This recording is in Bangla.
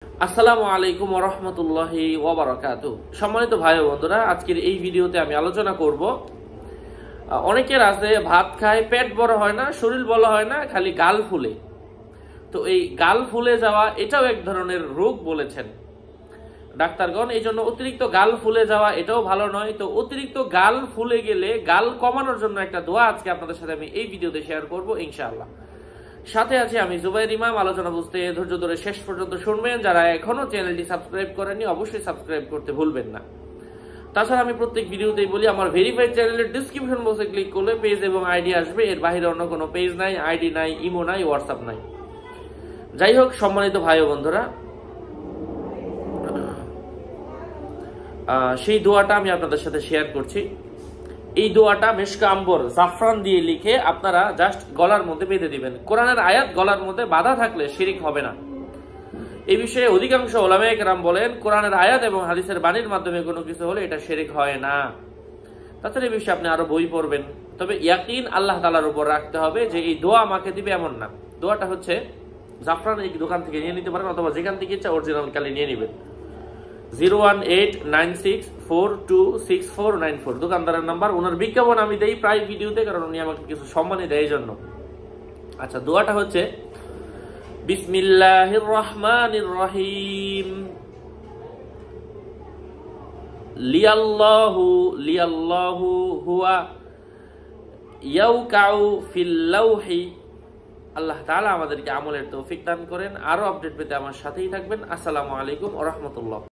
আসসালামু আলাইকুম ওয়া রাহমাতুল্লাহি ওয়া বারাকাতুহু। সম্মানিত ভাই ও বন্ধুরা, আজকের এই ভিডিওতে আমি আলোচনা করব অনেকের আছে ভাত খায় পেট বড় হয় না, শরীর বড় হয় না, খালি গাল ফুলে। তো এই গাল ফুলে যাওয়া এটাও এক ধরনের রোগ বলেছেন ডাক্তারগণ। এই জন্য অতিরিক্ত গাল ফুলে যাওয়া এটাও ভালো নয়। তো অতিরিক্ত গাল ফুলে গেলে গাল কমানোর জন্য একটা দোয়া আজকে আপনাদের সাথে আমি এই ভিডিওতে শেয়ার করব ইনশাআল্লাহ। সাথে আছি আমি জুবাইর ইমাম। আলোচনা বুঝতে ধৈর্য ধরে শেষ পর্যন্ত শুনবেন। যারা এখনো চ্যানেলটি সাবস্ক্রাইব করেননি অবশ্যই সাবস্ক্রাইব করতে ভুলবেন না। তাছাড়া আমি প্রত্যেক ভিডিওতেই বলি, আমার ভেরিফাইড চ্যানেলের ডিসক্রিপশন বক্সে ক্লিক করলে পেজ এবং আইডি আসবে। এর বাইরে অন্য কোনো পেজ নাই, আইডি নাই, ইমো নাই, হোয়াটসঅ্যাপ নাই। যাই হোক, সম্মানিত ভাই ও বন্ধুরা, সেই দোয়াটা আমি আপনাদের সাথে শেয়ার করছি। এই দোয়াটা মেশকা আম্বর জাফরান দিয়ে লিখে আপনারা জাস্ট গলার মধ্যে বেঁধে দিবেন। কোরআনের আয়াত গলার মধ্যে বাধা থাকলে শিরিক হবে না। এই বিষয়ে অধিকাংশ উলামায়ে কেরাম বলেন, কোরআনের আয়াত এবং হাদিসের বাণীর মাধ্যমে কোনো কিছু হলে এটা শিরিক হয় না। তাছাড়া এই বিষয়ে আপনি আরো বই পড়বেন। তবে ইয়াকিন আল্লাহ তাআলার উপর রাখতে হবে যে এই দোয়া আমাকে দিবে এমন না। দোয়াটা হচ্ছে জাফরান এই দোকান থেকে নিয়ে নিতে পারেন, অথবা যেখান থেকে ইচ্ছা অরিজিনাল কালি নিয়ে নেবেন। 01896426494 দোকানদারের নাম্বার। ওনার বিজ্ঞাপন আমি দেই প্রায় ভিডিওতে, কারণ উনি আমাকে কিছু সম্মানই দেয় এই জন্য। আচ্ছা, দোয়াটা হচ্ছে বিসমিল্লাহির রহমানির রহিম। লিয়াল্লাহু হুয়া ইয়াউকাউ ফিল লাউহি। আল্লাহ তাআলা আমাদেরকে আমলের তৌফিক দান করেন। আরো আপডেট পেতে আমার সাথেই থাকবেন। আসসালামু আলাইকুম ওয়া রাহমাতুল্লাহ।